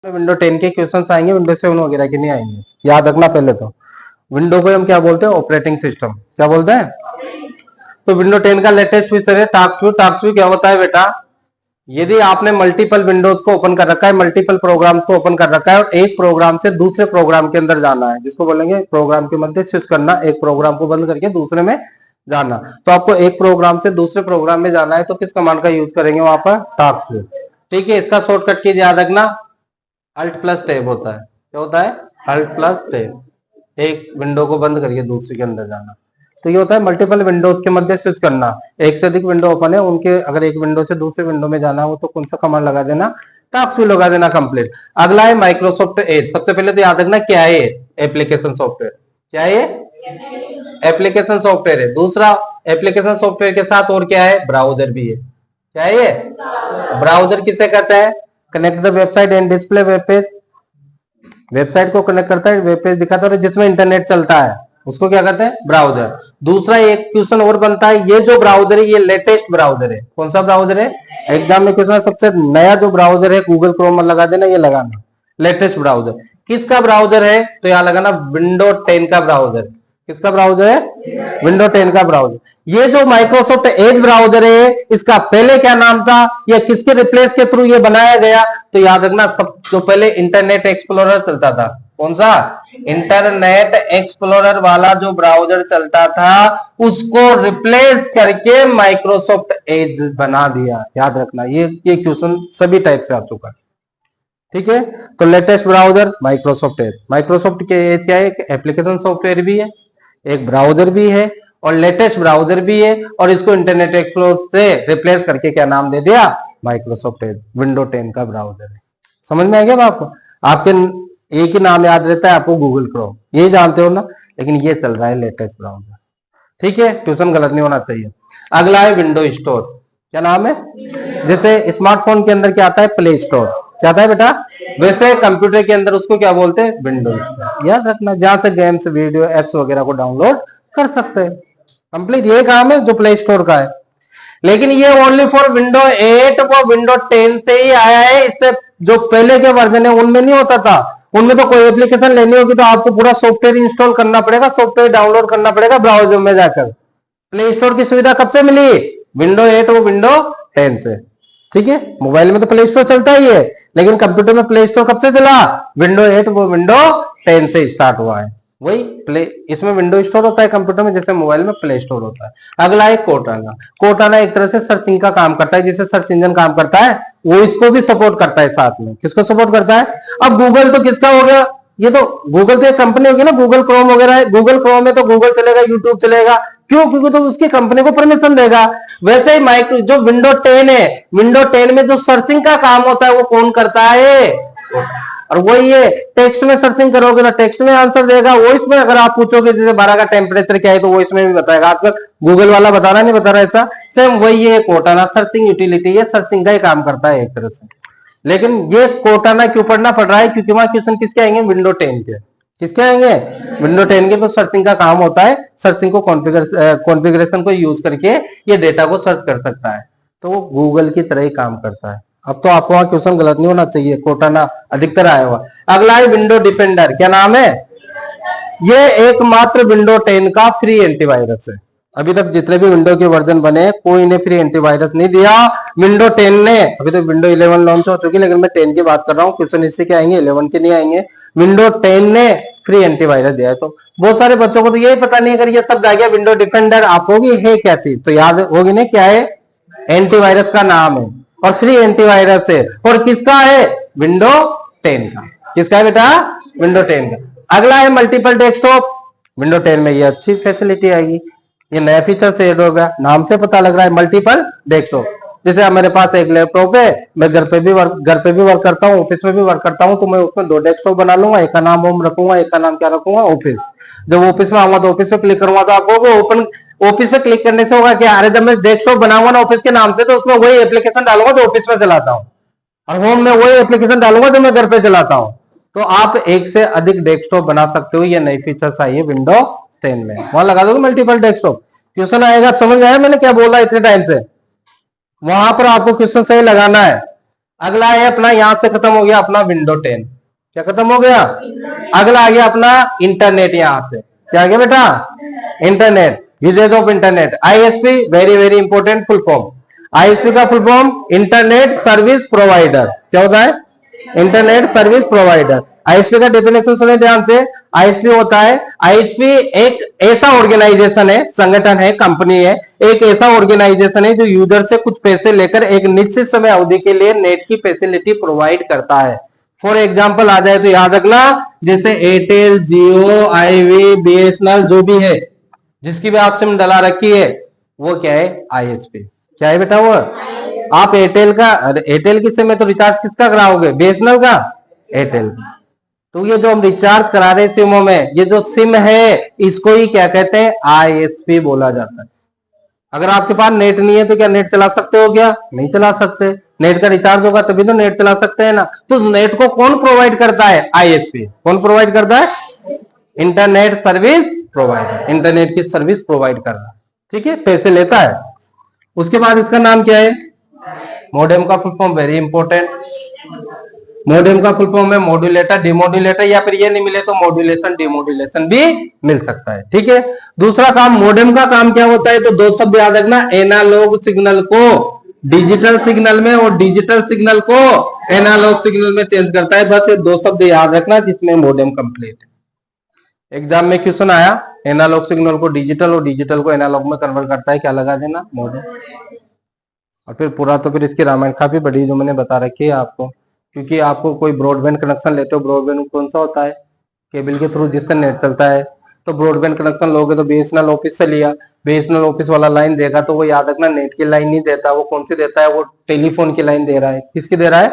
Window 10 के questions आएंगे, window 7 वगैरह के नहीं आएंगे, याद रखना। पहले तो विंडो को हम क्या बोलते हैं, ऑपरेटिंग सिस्टम। क्या बोलते हैं? तो विंडो 10 का लेटेस्ट फीचर है टास्क व्यू। टास्क व्यू क्या होता है बेटा? यदि आपने मल्टीपल विंडोज को ओपन कर रखा है, मल्टीपल प्रोग्राम्स को ओपन कर रखा है और एक प्रोग्राम से दूसरे प्रोग्राम के अंदर जाना है, जिसको बोलेंगे प्रोग्राम के मध्य स्विच करना, एक प्रोग्राम को बंद करके दूसरे में जाना। तो आपको एक प्रोग्राम से दूसरे प्रोग्राम में जाना है तो किस कमांड का यूज करेंगे वहां पर? Task view. ठीक है, इसका शॉर्टकट की याद रखना, अल्ट प्लस टैब होता है। क्या होता है? Alt plus tab. एक विंडो को बंद करके दूसरे के अंदर जाना। तो ये होता है मल्टीपल विंडोज के मध्य स्विच करना। एक से अधिक विंडो ओपन है, उनके अगर एक विंडो से दूसरे विंडो में जाना हो तो कौन सा कमांड लगा देना? टास्क व्यू लगा देना, कंप्लीट। अगला है माइक्रोसॉफ्ट एज। सबसे पहले तो याद रखना क्या है? Application software. क्या है? एप्लीकेशन सॉफ्टवेयर है। दूसरा, एप्लीकेशन सॉफ्टवेयर के साथ और क्या है? ब्राउजर भी है। क्या है ये? ब्राउजर किसे कहता है? Connect the website and display web page. Website को कनेक्ट करता है, वेब पेज दिखाता है जिसमें इंटरनेट चलता है, उसको क्या कहते हैं? ब्राउजर। दूसरा एक क्वेश्चन और बनता है, ये जो ब्राउजर है ये लेटेस्ट ब्राउजर है। कौन सा ब्राउजर है? एग्जाम में क्वेश्चन सबसे नया जो ब्राउजर है, गूगल क्रोम लगा देना, ये लगाना लेटेस्ट ब्राउजर। किसका ब्राउजर है? तो यहां लगाना विंडो 10 का ब्राउजर। किसका ब्राउजर है? विंडो 10 का ब्राउजर। ये जो माइक्रोसॉफ्ट एज ब्राउजर है, इसका पहले क्या नाम था या किसके रिप्लेस के थ्रू ये बनाया गया? तो याद रखना, सब जो पहले इंटरनेट एक्सप्लोरर चलता था। कौन सा? इंटरनेट एक्सप्लोरर वाला जो ब्राउजर चलता था, उसको रिप्लेस करके माइक्रोसॉफ्ट एज बना दिया। याद रखना, ये क्वेश्चन सभी टाइप से आ चुका है। ठीक है, तो latest browser Microsoft Edge. Microsoft के एज क्या है? एक एप्लीकेशन सॉफ्टवेयर भी है, एक ब्राउजर भी है और लेटेस्ट ब्राउजर भी है, और इसको इंटरनेट एक्सप्लोरर से रिप्लेस करके क्या नाम दे दिया? Microsoft Edge. विंडो 10 का ब्राउजर है। समझ में आ गया आपको? आपके एक ही नाम याद रहता है आपको, गूगल क्रोम, ये जानते हो ना, लेकिन ये चल रहा है लेटेस्ट ब्राउजर। ठीक है, ट्यूशन गलत नहीं होना चाहिए। अगला है विंडो स्टोर। क्या नाम है? जैसे स्मार्टफोन के अंदर क्या आता है? Play store. क्या आता है बेटा? वैसे कंप्यूटर के अंदर उसको क्या बोलते हैं? Window store. याद रखना, जहां से गेम्स, वीडियो, एप्स वगैरह को डाउनलोड कर सकते हैं। कंप्लीट ये काम है जो प्ले स्टोर का है। लेकिन ये ओनली फॉर विंडो 8 व विंडो 10 से ही आया है। इससे जो पहले के वर्जन है उनमें नहीं होता था। उनमें तो कोई एप्लीकेशन लेनी होगी तो आपको पूरा सॉफ्टवेयर इंस्टॉल करना पड़ेगा, सॉफ्टवेयर डाउनलोड करना पड़ेगा ब्राउजर में जाकर। प्ले स्टोर की सुविधा कब से मिली? विंडो 8 और विंडो 10 से। ठीक है, मोबाइल में तो प्ले स्टोर चलता ही है, लेकिन कंप्यूटर में प्ले स्टोर कब से चला? विंडो 8 वो विंडो 10 से स्टार्ट हुआ है। वही प्ले, इसमें विंडो स्टोर होता है कंप्यूटर में, जैसे मोबाइल में प्ले स्टोर होता है। अगला है कोर्टाना। कोर्टाना एक तरह से सर्चिंग का काम करता है, जैसे सर्च इंजन काम करता है, वो इसको भी सपोर्ट करता है साथ में। किसको सपोर्ट करता है? अब गूगल तो किसका हो गया? ये तो गूगल तो एक कंपनी होगी ना, गूगल क्रोम वगैरह है। गूगल क्रोम में तो गूगल चलेगा, यूट्यूब चलेगा। क्यों? क्योंकि तो उसकी कंपनी को परमिशन देगा। वैसे ही माइक्रो जो विंडो 10 है, विंडो 10 में जो सर्चिंग का काम होता है वो कौन करता है? और वही है, टेक्स्ट में सर्चिंग करोगे तो टेक्स्ट में आंसर देगा। वॉइस में अगर आप पूछोगे जैसे 12 का टेम्परेचर क्या है, तो वॉइस में भी बताएगा। आजकल गूगल वाला बता रहा नहीं बता रहा, ऐसा सेम वही है। कोर्टाना सर्चिंग यूटिलिटी है, सर्चिंग का ही काम करता है एक तरह से। लेकिन ये कोर्टाना क्यों पढ़ना पड़ रहा है? क्योंकि वहां क्वेश्चन किसके आएंगे? विंडो 10 के। किसके आएंगे? विंडो 10 के। तो सर्चिंग का काम होता है, सर्चिंग को कॉन्फ़िगरेशन को यूज करके ये डेटा को सर्च कर सकता है। तो वो गूगल की तरह ही काम करता है। अब तो आपको वहां क्वेश्चन गलत नहीं होना चाहिए, कोर्टाना अधिकतर आया हुआ। अगला है विंडो डिफेंडर। क्या नाम है? ये एकमात्र विंडो 10 का फ्री एंटीवायरस है। अभी तक जितने भी विंडो के वर्जन बने, कोई ने फ्री एंटीवायरस नहीं दिया। विंडो 10 ने, अभी तो विंडो 11 लॉन्च हो चुकी है, लेकिन मैं 10 की बात कर रहा हूँ। क्वेश्चन इससे क्या आएंगे? 11 के नहीं आएंगे। विंडो 10 ने फ्री एंटीवायरस दिया है। तो बहुत सारे बच्चों को तो यही पता नहीं, अगर ये शब्द आ गया विंडो डिफेंडर, आप होगी है क्या चीज, तो याद होगी ना क्या है? एंटीवायरस का नाम है और फ्री एंटीवायरस है। और किसका है? विंडो 10 का। किसका है बेटा? विंडो 10 का। अगला है मल्टीपल डेस्कटॉप। विंडो 10 में ये अच्छी फैसिलिटी आएगी, ये नया फीचर से ऐड होगा। नाम से पता लग रहा है मल्टीपल डेस्कटॉप। जैसे मेरे पास एक लैपटॉप है, मैं घर पे भी वर्क करता हूँ, ऑफिस में भी वर्क करता हूँ, तो मैं उसमें 2 डेस्कटॉप बना लूंगा। एक का नाम होम रखूंगा, एक का नाम क्या रखूंगा? ऑफिस। जब ऑफिस में आऊंगा तो ऑफिस पे क्लिक करूंगा तो आपको ओपन, ऑफिस पे क्लिक करने से होगा कि अरे जब मैं डेस्कटॉप बनाऊंगा ना ऑफिस के नाम से, तो उसमें वही एप्लीकेशन डालूंगा जो ऑफिस में चलाता हूँ, और होम में वही एप्लीकेशन डालूंगा जो मैं घर पे चलाता हूँ। तो आप एक से अधिक डेस्कटॉप बना सकते हो। ये नई फीचर्स आई है विंडो 10 में। वहां लगा दो मल्टीपल डेस्कटॉप। क्वेश्चन आएगा, समझ में आया मैंने क्या बोला इतने टाइम से? वहां पर आपको क्वेश्चन सही लगाना है। अगला है अपना, यहां से खत्म हो गया अपना विंडो 10। क्या खत्म हो गया? अगला आ गया अपना इंटरनेट। यहां से क्या आ गया बेटा? Internet, uses of internet. ISP very very important full form. ISP का full form internet service provider. क्या होता है? Internet service provider. आईएसपी का डेफिनेशन सुने ध्यान से। आईएसपी होता है, आईएसपी एक ऐसा ऑर्गेनाइजेशन है, संगठन है, कंपनी है, एक ऐसा ऑर्गेनाइजेशन है जो यूजर से कुछ पैसे लेकर एक निश्चित समय अवधि के लिए नेट की फैसिलिटी प्रोवाइड करता है। फॉर एग्जाम्पल आ जाए तो याद रखना, जैसे एयरटेल, जियो, आईवी, बीएसएनएल जो भी है, जिसकी भी आप सिम डला रखी है, वो क्या है? आईएसपी। क्या है बेटा? वो आप एयरटेल का, एयरटेल की सिम में तो रिचार्ज किसका कराओगे? बीएसएनएल का, एयरटेल। तो ये जो हम रिचार्ज करा रहे हैं सिमों में, ये जो सिम है इसको ही क्या कहते हैं? आईएसपी बोला जाता है। अगर आपके पास नेट नहीं है तो क्या नेट चला सकते हो? क्या नहीं चला सकते? नेट का रिचार्ज होगा तभी तो नेट चला सकते हैं ना। तो नेट को कौन प्रोवाइड करता है? आईएसपी। कौन प्रोवाइड करता है? Internet service provider. इंटरनेट की सर्विस प्रोवाइड कर रहा है, ठीक है, पैसे लेता है। उसके बाद इसका नाम क्या है? मॉडेम का full form very important. Modem का फुल फॉर्म है मॉड्यूलेटर, डिमॉड्यूलेटर, या फिर ये नहीं मिले तो मॉड्यूलेशन डिमॉड्यूलेशन भी मिल सकता है, ठीक है। दूसरा काम, मॉडेम का काम क्या होता है? तो दो शब्द याद रखना, एनालॉग सिग्नल को डिजिटल सिग्नल में और डिजिटल सिग्नल को एनालॉग सिग्नल में चेंज करता है। बस ये दो शब्द याद रखना जिसमें मॉडेम कंप्लीट है। एग्जाम में क्वेश्चन आया, एनालॉग सिग्नल को डिजिटल और डिजिटल को एनालॉग में कन्वर्ट करता है, क्या लगा देना? मॉडेम। और फिर पूरा तो फिर इसकी रामायण काफी बड़ी जो मैंने बता रखी है आपको, क्योंकि आपको कोई ब्रॉडबैंड कनेक्शन लेते हो, ब्रॉडबैंड कौन सा होता है? केबल के थ्रू जिससे नेट चलता है। तो ब्रॉडबैंड कनेक्शन लोगे तो बीएसएनएल ऑफिस से लिया, बीएसएनएल ऑफिस वाला लाइन देगा तो वो याद रखना नेट की लाइन नहीं देता, वो कौन सी देता है? वो टेलीफोन की लाइन दे रहा है। किसकी दे रहा है?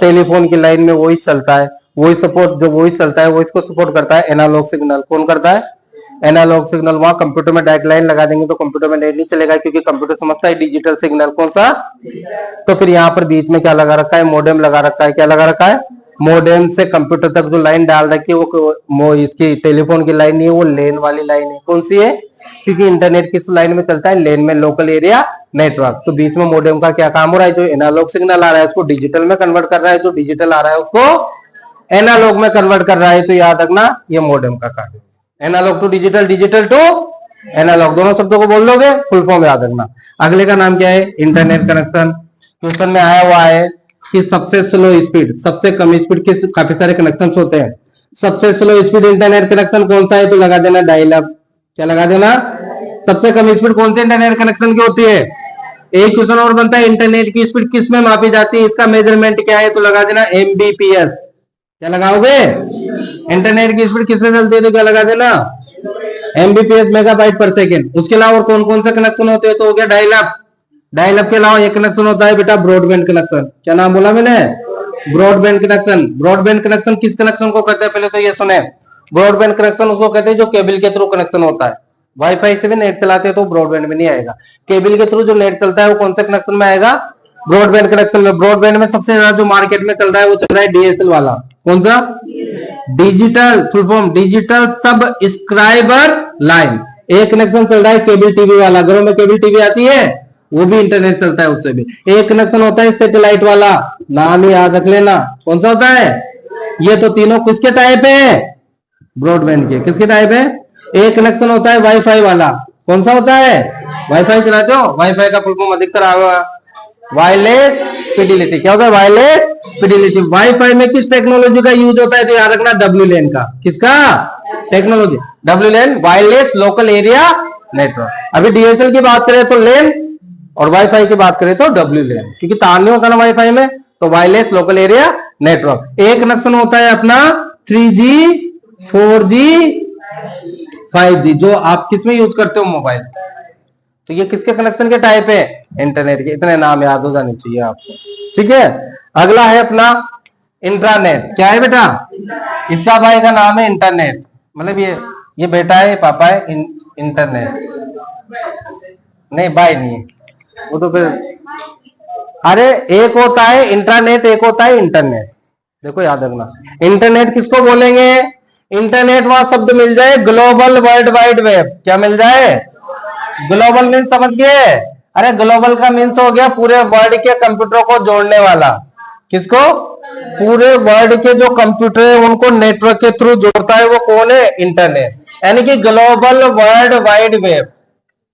टेलीफोन की लाइन में वही चलता है, वही सपोर्ट, जो वही चलता है वो इसको सपोर्ट करता है। एनालॉग सिग्नल कौन करता है? Analogue signal. वहां कंप्यूटर में डायरेक्ट लाइन लगा देंगे तो कंप्यूटर में नेट नहीं चलेगा, क्योंकि कंप्यूटर समझता है डिजिटल सिग्नल कौन सा। तो फिर यहाँ पर बीच में क्या लगा रखा है? मॉडेम लगा रखा है। क्या लगा रखा है? मॉडेम से कंप्यूटर तक जो लाइन डाल रखी है वो इसकी टेलीफोन की लाइन नहीं है, वो लेन वाली लाइन है। कौन सी है? क्योंकि इंटरनेट किस लाइन में चलता है? लेन में, लोकल एरिया नेटवर्क। तो बीच में मॉडेम का क्या काम हो रहा है? जो एनालॉग सिग्नल आ रहा है उसको डिजिटल में कन्वर्ट कर रहा है, जो डिजिटल आ रहा है उसको एनालॉग में कन्वर्ट कर रहा है। तो याद रखना ये मॉडेम का कार्य। Analogue to digital, digital to analogue, दोनों शब्दों को बोल दोगे, फुल फॉर्म याद रखना। अगले का नाम क्या है? Internet connection. क्वेश्चन में आया हुआ है कि सबसे स्लो स्पीड, सबसे कम स्पीड के काफी सारे कनेक्शन होते हैं। सबसे स्लो स्पीड इंटरनेट कनेक्शन कौन सा है? तो लगा देना डायल अप। क्या लगा देना? सबसे कम स्पीड कौन से इंटरनेट कनेक्शन की होती है? एक क्वेश्चन और बनता है, इंटरनेट की स्पीड किस में मापी जाती है, इसका मेजरमेंट क्या है? तो लगा देना एमबीपीएस। क्या लगाओगे? इंटरनेट की स्पीड किस में चलती है? तो क्या लगा देना? एमबीपीएस, मेगाबाइट पर सेकेंड। उसके अलावा और कौन कौन से कनेक्शन होते हैं? तो हो गया डायल अप। डायल अप के अलावा एक कनेक्शन होता है बेटा ब्रॉडबैंड कनेक्शन। क्या नाम बोला मैंने? Broadband connection. ब्रॉडबैंड कनेक्शन किस कनेक्शन को कहते हैं? पहले तो ये सुने, ब्रॉडबैंड कनेक्शन उसको कहते हैं जो केबल के थ्रू कनेक्शन होता है। वाईफाई से भी नेट चलाते हैं तो ब्रॉडबैंड में नहीं आएगा। केबल के थ्रू जो नेट चलता है वो कौन से कनेक्शन में आएगा? ब्रॉडबैंड कनेक्शन में। ब्रॉडबैंड में सबसे ज्यादा जो मार्केट में चल रहा है वो चल रहा है डीएसएल वाला। कौन सा? Digital, full form digital subscriber line. एक कनेक्शन चल रहा है केबल टीवी वाला, घरों में केबल टीवी आती है, वो भी इंटरनेट चलता है उससे भी। एक कनेक्शन होता है सैटेलाइट वाला, नाम ही याद रख लेना, कौन सा होता है? ये तो तीनों किसके टाइप है? ब्रॉडबैंड के। किसके टाइप है? एक कनेक्शन होता है वाईफाई वाला, कौन सा होता है? वाईफाई चलाते हो, वाईफाई का फुल फॉर्म अधिकतर आएगा वायरलेस फिडिलिटी। क्या होता है? Wireless fidelity. वाईफाई में किस टेक्नोलॉजी का यूज होता है? तो याद रखना WLAN का। किसका technology? WLAN, wireless local area network. अभी डीएसएल की बात करें तो लेन, और वाईफाई की बात करें तो WLAN, क्योंकि तार नहीं होता ना वाईफाई में, तो वायरलेस लोकल एरिया नेटवर्क। एक कनेक्शन होता है अपना 3G, 4G, 5G, जो आप किसमें यूज करते हो? मोबाइल। तो ये किसके कनेक्शन के टाइप है? इंटरनेट के। इतने नाम याद हो जाने चाहिए आपको, ठीक है। अगला है अपना इंट्रानेट। क्या है बेटा? इसका भाई का नाम है इंटरनेट, मतलब ये बेटा है, पापा है, इंटरनेट नहीं, भाई नहीं, वो तो फिर, अरे एक होता है इंट्रानेट, एक होता है इंटरनेट। देखो याद रखना, इंटरनेट किसको बोलेंगे? इंटरनेट वहां शब्द मिल जाए ग्लोबल वर्ल्ड वाइड वेब। क्या मिल जाए? ग्लोबल मीन्स समझ गए? अरे ग्लोबल का मीन्स हो गया पूरे वर्ल्ड के कंप्यूटरों को जोड़ने वाला। किसको? पूरे वर्ल्ड के जो कंप्यूटर है उनको नेटवर्क के थ्रू जोड़ता है वो कौन है? इंटरनेट, यानी कि ग्लोबल वर्ल्ड वाइड वेब।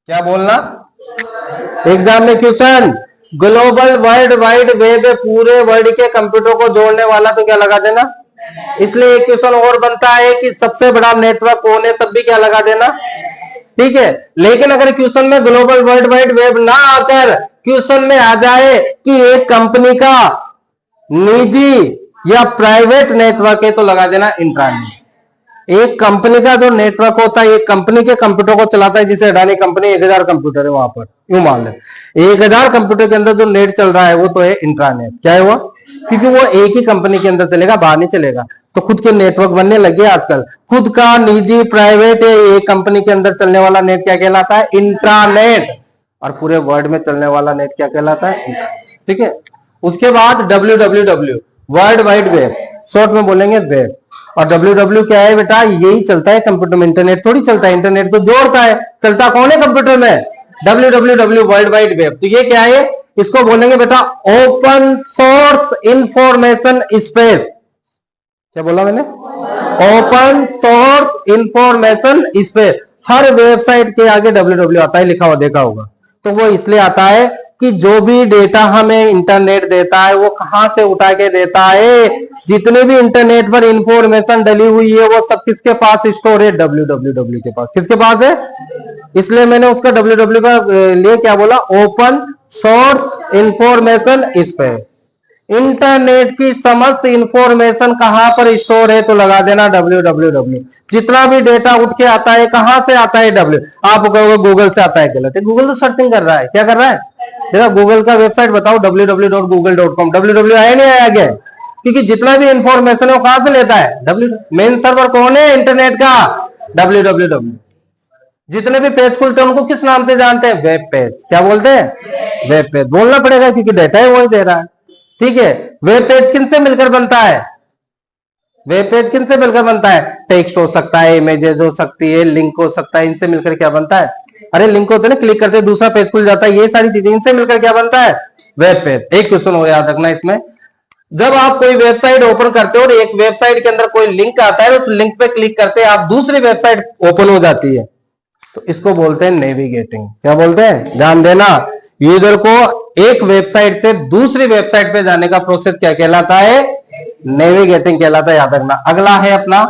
क्या बोलना एग्जाम में question? Global world wide web है, पूरे वर्ल्ड के कंप्यूटर को जोड़ने वाला, तो क्या लगा देना? इसलिए एक क्वेश्चन और बनता है कि सबसे बड़ा नेटवर्क कौन है, तब भी क्या लगा देना? ठीक है। लेकिन अगर क्वेश्चन में ग्लोबल वर्ल्ड वाइड वेब ना आकर क्वेश्चन में आ जाए कि एक कंपनी का निजी या प्राइवेट नेटवर्क है, तो लगा देना इंट्रानेट। एक कंपनी का जो नेटवर्क होता है, एक कंपनी के कंप्यूटर को चलाता है, जिसे अडानी कंपनी 1000 कंप्यूटर है वहां पर, यूं मान ले 1000 कंप्यूटर के अंदर जो नेट चल रहा है वो तो है इंट्रानेट। क्या है वो? क्योंकि वो एक ही कंपनी के अंदर चलेगा, बाहर नहीं चलेगा। तो खुद के नेटवर्क बनने लगे आजकल, खुद का निजी प्राइवेट है, एक कंपनी के अंदर चलने वाला नेट क्या कहलाता है? इंट्रानेट। और पूरे वर्ल्ड में चलने वाला नेट क्या कहलाता है? ठीक है। उसके बाद WWW world wide web, short में बोलेंगे वेब। और WW क्या है बेटा? यही चलता है कंप्यूटर में, इंटरनेट थोड़ी चलता है, इंटरनेट तो जोड़ता है, चलता कौन है कंप्यूटर में? WWW world wide web. तो ये क्या है? इसको बोलेंगे बेटा ओपन सोर्स इंफॉर्मेशन स्पेस। क्या बोला मैंने? Open source information space. हर वेबसाइट के आगे WW आता है, लिखा हुआ देखा होगा। तो वो इसलिए आता है कि जो भी डेटा हमें इंटरनेट देता है वो कहां से उठा के देता है? जितने भी इंटरनेट पर इंफॉर्मेशन डली हुई है वो सब किसके पास स्टोर है? WWW के पास। किसके पास है? इसलिए मैंने उसका WW का लिए क्या बोला? Open source information space. Internet की समस्त इंफॉर्मेशन कहां पर स्टोर है? तो लगा देना WWW। जितना भी डेटा उठ के आता है कहां से आता है? W। आप कहोगे गूगल से आता है, गलत है। गूगल तो सर्चिंग कर रहा है, क्या कर रहा है? देखा, गूगल का वेबसाइट बताओ www.google.com। WW आया नहीं आया गया? क्योंकि जितना भी इंफॉर्मेशन है वो कहां से लेता है? W। मेन सर्वर कौन है इंटरनेट का? WWW। जितने भी पेज खुलते हैं उनको किस नाम से जानते हैं? Web page. क्या बोलते हैं? Web page. बोलना पड़ेगा क्योंकि डेटा है वही दे रहा है। ठीक है। वेब पेज किनसे मिलकर बनता है? वेब पेज किनसे मिलकर बनता है? टेक्स्ट हो सकता है, इमेजेस हो सकती है, लिंक हो सकता है, इनसे मिलकर क्या बनता है? अरे लिंक होते हैं ना, क्लिक करते हैं दूसरा पेज खुल जाता है, ये सारी चीजें, इनसे मिलकर क्या बनता है? Web page. एक क्वेश्चन हो याद रखना इसमें, जब आप कोई वेबसाइट ओपन करते हो और एक वेबसाइट के अंदर कोई लिंक आता है, उस लिंक पे क्लिक करते हैं आप, दूसरी वेबसाइट ओपन हो जाती है, तो इसको बोलते हैं नेविगेटिंग। क्या बोलते हैं? ध्यान देना, यूजर को एक वेबसाइट से दूसरी वेबसाइट पे जाने का प्रोसेस क्या कहलाता है? नेविगेटिंग कहलाता है, याद रखना। अगला है अपना